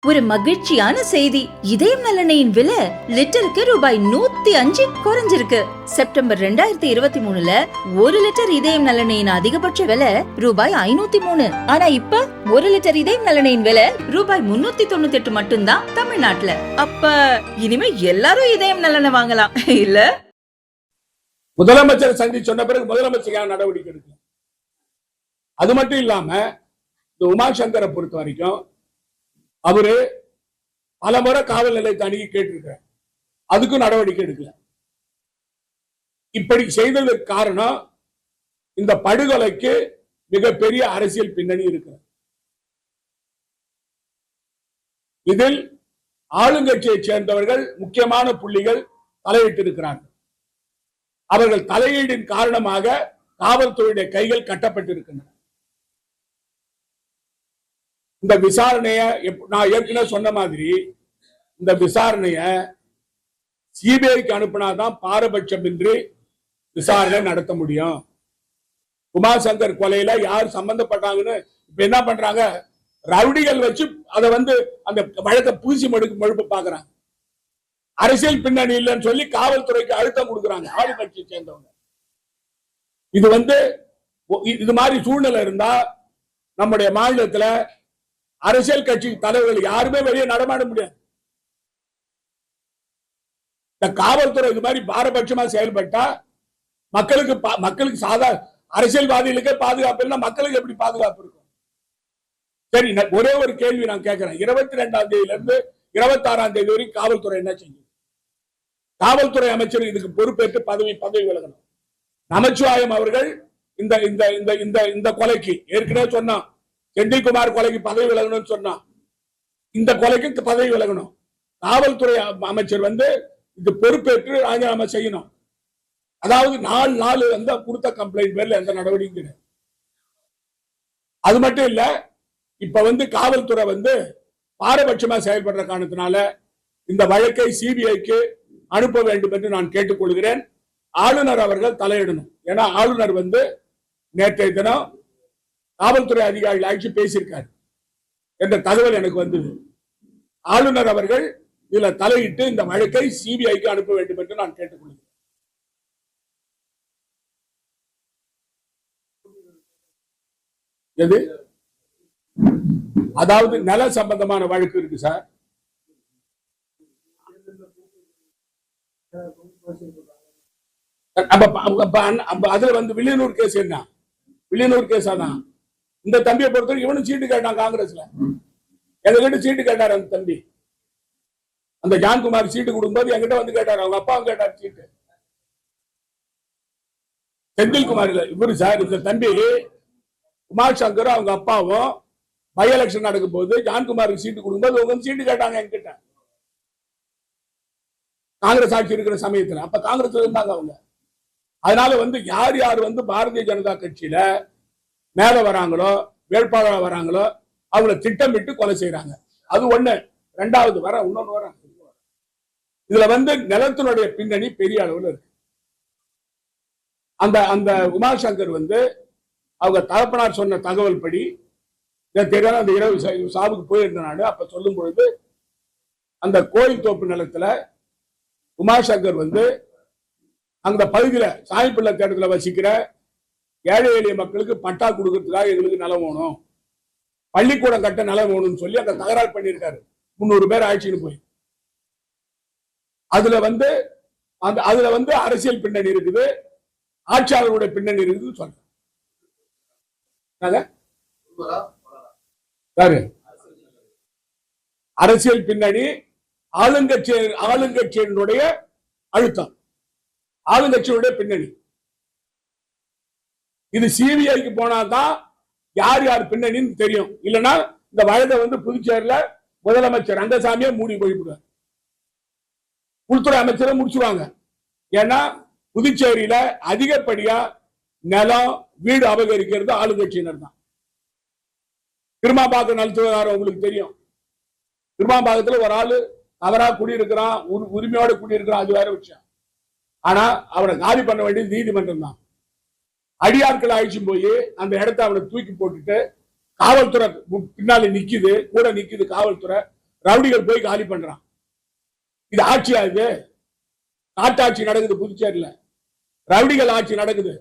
ஒரு மகிழ்ச்சியான செய்தி. இதயம் நல்லெண்ணெயின் விலை லிட்டருக்கு ரூபாய் 105 குறைஞ்சிருக்கு. செப்டம்பர் 2023ல 1 லிட்டர் இதயம் நல்லெண்ணெயின் அதிகபட்ச விலை ரூபாய் 503. ஆனா இப்ப 1 லிட்டர் இதயம் நல்லெண்ணெயின் விலை ரூபாய் 398 மட்டும்தான் தமிழ்நாட்டுல. அப்ப இனிமே எல்லாரும் இதயம் நல்லெண்ணெய் வாங்கலாம் இல்ல? முதலமைச்சர் சந்தி சொன்ன பிறகு முதலமைச்சர் நடவடிக்கை எடுக்கல. அது மட்டும் இல்லாம இந்த உமாசங்கரை பொறுத்த வரைக்கும் அவரு பல முறை காவல் நிலையத்தை அணுகி கேட்டிருக்கிறார், அதுக்கும் நடவடிக்கை எடுக்கல. இப்படி செய்ததற்கு காரணம் இந்த படுகொலைக்கு மிகப்பெரிய அரசியல் பின்னணி இருக்கிறது. இதில் ஆளுங்கட்சியை சேர்ந்தவர்கள் முக்கியமான புள்ளிகள் தலையிட்டிருக்கிறார்கள். அவர்கள் தலையீடின் காரணமாக காவல்துறையுடைய கைகள் கட்டப்பட்டிருக்கின்றன. இந்த விசாரணைய நான் ஏற்கனவே சொன்ன மாதிரி இந்த விசாரணைய சிபிஐக்கு அனுப்பினாதான் பாரபட்சமின்றி விசாரணை நடத்த முடியும். உமாசங்கர் கொலையில யார் சம்பந்தப்பட்டாங்கன்னு இப்ப என்ன பண்றாங்க, ரவுடிகள் வச்சு அதை அந்த வழக்கை பூசி மழுப்பு பாக்குறாங்க. அரசியல் பின்னணி இல்லைன்னு சொல்லி காவல்துறைக்கு அழுத்தம் கொடுக்குறாங்க ஆளுங்கட்சியை சேர்ந்தவங்க. இது மாதிரி சூழ்நிலை இருந்தா நம்முடைய மாநிலத்துல அரசியல் கட்சி தலைவர்கள் யாருமே வெளியே நடமாட முடியாது. இந்த காவல்துறை இது மாதிரி பாரபட்சமா செயல்பட்டா மக்களுக்கு சாதா அரசியல்வாதிகளுக்கே பாதுகாப்பு இல்லைன்னா மக்களுக்கு எப்படி பாதுகாப்பு இருக்கும்? சரி, ஒரே ஒரு கேள்வி நான் கேட்கிறேன். 22ஆம் தேதியில இருந்து 26ஆம் தேதி வரைக்கும் காவல்துறை என்ன செஞ்சது? காவல்துறை அமைச்சர் இதுக்கு பொறுப்பேற்று பதவி விலகணும். நமச்சிவாயம் அவர்கள் இந்த கொலைக்கு ஏற்கனவே சொன்னான், செந்தில்குமார் கொலைக்கு பதவி விலகணும்னு சொன்னா, இந்த கொலைக்கு பதவி விலகணும். காவல்துறை அமைச்சர் இது பொறுப்பேற்று ராஜினாமா செய்யணும். அதாவது 4 நாள் கொடுத்த கம்ப்ளைண்ட் பேர்ல எந்த நடவடிக்கை கிடையாது. அது மட்டும் இல்ல, இப்ப காவல்துறை பாரபட்சமா செயல்படுற காரணத்தினால இந்த வழக்கை சிபிஐக்கு அனுப்ப வேண்டும் என்று நான் கேட்டுக்கொள்கிறேன். ஆளுநர் அவர்கள் தலையிடணும். ஏன்னா ஆளுநர் நேற்றைய தினம் காவல்துறை அதிகாரிகள் அழைச்சு பேசியிருக்காரு என்ற தகவல் எனக்கு வந்தது. ஆளுநர் அவர்கள் இதுல தலையிட்டு இந்த வழக்கை சிபிஐக்கு அனுப்ப வேண்டும் என்று நான் கேட்டுக்கொள்கிறேன். எது? அதாவது நல சம்பந்தமான வழக்கு இருக்கு சார். அதுல வில்லியனூர் கேஸ் என்ன? வில்லியனூர் கேஸ் தான். இந்த தம்பியை பொறுத்தவரை இவனும் சீட்டு கேட்டான் காங்கிரஸ்ல. எங்ககிட்ட சீட்டு கேட்டார் அந்த தம்பி. அந்த ஜான்குமார் சீட்டு கொடுக்கும்போது என்கிட்ட கேட்டார், அவங்க அப்பாவும் கேட்டார் சீட்டு. செந்தில்குமார் இல்ல இவரு சார். இந்த தம்பி உமாசங்கர் அவங்க அப்பாவும் பை எலெக்ஷன் நடக்கும் போது ஜான்குமாருக்கு சீட்டு கொடுக்கும்போது உங்க சீட்டு கேட்டாங்க என்கிட்ட. காங்கிரஸ் ஆட்சி இருக்கிற சமயத்துல அப்ப காங்கிரஸ் இருந்தாங்க அவங்க. அதனால யார் யார் பாரதிய ஜனதா கட்சியில மேல வராங்களோ, வேட்பாளராக வராங்களோ, அவங்கள திட்டமிட்டு கொலை செய்யறாங்க. அது ஒண்ணு. ரெண்டாவது இன்னொன்னு வர இதுல நிலத்தினுடைய பின்னணி பெரிய அளவுல இருக்கு. அந்த உமாசங்கர் அவங்க தகப்பனார் சொன்ன தகவல் படி தெரியாத அந்த இரவு சாவுக்கு போயிருந்த நாடு. அப்ப சொல்லும் பொழுது அந்த கோயில் தோப்பு நிலத்துல உமாசங்கர் அந்த பகுதியில சாய்பிள்ளை தேட்டத்துல வசிக்கிற ஏழை எளிய மக்களுக்கு பட்டா கொடுக்கறதுக்காக எங்களுக்கு நிலம் வேணும், பள்ளிக்கூடம் கட்ட நிலம் வேணும்னு சொல்லி அந்த தகராறு பண்ணியிருக்காரு. 300 பேர் ஆட்சின்னு போய் அதுல அரசியல் பின்னணி இருக்குது, ஆட்சியாளர்களுடைய பின்னணி இருக்குதுன்னு சொல்றேன். அரசியல் பின்னணி, ஆளுங்கட்சியினுடைய அழுத்தம், ஆளுங்கட்சியுடைய பின்னணி. இது சிபிஐக்கு போனாதான் யார் யார் பின்னணின்னு தெரியும். இல்லைன்னா இந்த வழக்கை புதுச்சேரியில முதலமைச்சர் ரங்கசாமியை மூடி போய்விடுவார், உள்துறை அமைச்சரை முடிச்சுவாங்க. ஏன்னா புதுச்சேரியில அதிகப்படியா நிலம் வீடு அபகரிக்கிறது ஆளுங்கட்சியினர் தான். திருமாம்பாக்கம் நல விவகாரம் உங்களுக்கு தெரியும். திருமாம்பாக்கத்துல ஒரு ஆளு அவரா குடியிருக்கிறான், உரிமையோட குடியிருக்கிறான், அது வேற விஷயம். ஆனா அவனை காலி பண்ண வேண்டியது நீதிமன்றம் தான். அடியாட்கள் அழிச்சு போய் அந்த இடத்த அவனை தூக்கி போட்டுட்டு காவல்துறை பின்னால நிக்குது, கூட நிக்குது காவல்துறை. ரவுடிகள் போய் காலி பண்றான். இது ஆட்சியா? இது நாட்டாட்சி நடக்குது புதுச்சேரியில. ரவுடிகள் ஆட்சி நடக்குது.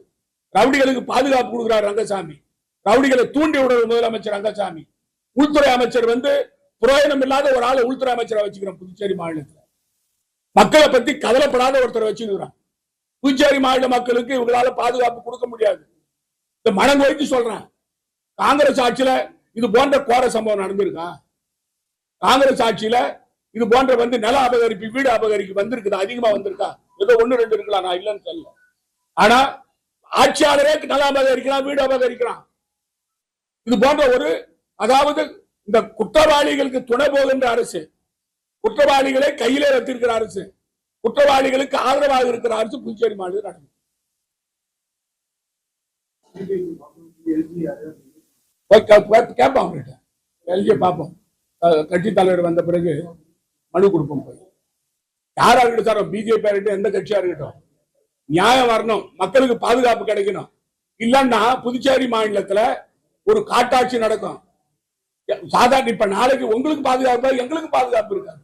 ரவுடிகளுக்கு பாதுகாப்பு கொடுக்கிறார் ரங்கசாமி. ரவுடிகளை தூண்டி விடுறது முதலமைச்சர் ரங்கசாமி. உள்துறை அமைச்சர் புரோஜனம் இல்லாத ஒரு ஆளை உள்துறை அமைச்சரை வச்சுக்கிறோம் புதுச்சேரி மாநிலத்தில். மக்களை பத்தி கவலைப்படாத ஒருத்தரை வச்சுக்கிறான். புதுச்சேரி மாநில மக்களுக்கு இவங்களால பாதுகாப்பு கொடுக்க முடியாது. இந்த மனம் வைத்து சொல்றேன், காங்கிரஸ் ஆட்சியில இது போன்ற கோர சம்பவம் நடந்திருக்கா? காங்கிரஸ் ஆட்சியில இது போன்ற நில அபகரிப்பு, வீடு அபகரிப்பு வந்திருக்குது, அதிகமா வந்திருக்கா? ஏதோ 1-2 இருக்கலாம், நான் இல்லைன்னு சொல்லல. ஆனா ஆட்சியாளரே நில அபகரிக்கிறான், வீடு அபகரிக்கிறான். இது போன்ற அதாவது இந்த குற்றவாளிகளுக்கு துணை போகின்ற அரசு, குற்றவாளிகளை கையிலே வைத்திருக்கிற அரசு, குற்றவாளிகளுக்கு ஆதரவாக இருக்கிற அரசு புதுச்சேரி மாநிலம் நடக்குது. கேட்போம், எல்ஜி பார்ப்போம். கட்சி தலைவர் வந்த பிறகு மனு கொடுப்போம். போய் யாரா இருக்கட்டும் சார், பிஜேபி இருக்கட்டும், எந்த கட்சியா இருக்கட்டும், நியாயம் வரணும், மக்களுக்கு பாதுகாப்பு கிடைக்கணும். இல்லன்னா புதுச்சேரி மாநிலத்துல ஒரு காட்டாட்சி நடக்கும். சாதாரண இப்ப நாளைக்கு உங்களுக்கு பாதுகாப்பு, எங்களுக்கு பாதுகாப்பு இருக்காது.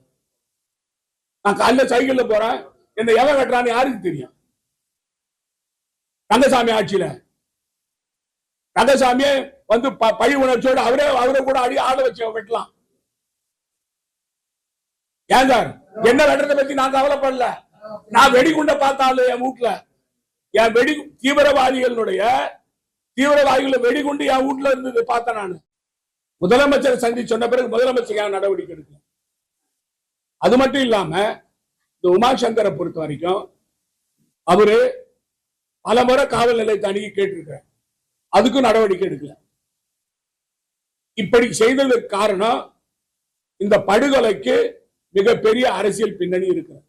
நான் காலைல சைக்கிள்ல போறேன், என்ன எவன் வெட்டுறான்னு யாருக்கு தெரியும்? ரங்கசாமி ஆட்சியில ரங்கசாமியே பழி உணர்ச்சியோடு அவரே கூட ஆள வச்சு வெட்டலாம். ஏன் சார், என்ன வெட்டுறதை பத்தி நான் கவலைப்படல. நான் வெடிகுண்ட பார்த்தாலும் என் வீட்டுல, என் தீவிரவாதிகளுடைய வெடிகுண்டு என் வீட்டுல இருந்தது பார்த்தேன். நான் முதலமைச்சர் சந்தி சொன்ன பிறகு முதலமைச்சர் ஏன் நடவடிக்கை எடுக்கல? அது மட்டும் இல்லாம இந்த உமாசங்கரை பொறுத்த வரைக்கும் அவரு பல முறை காவல் நிலையத்தை அணுகி கேட்டிருக்கிறார், அதுக்கும் நடவடிக்கை எடுக்கல. இப்படி செய்ததற்கு காரணம் இந்த படுகொலைக்கு மிகப்பெரிய அரசியல் பின்னணி இருக்கிறது.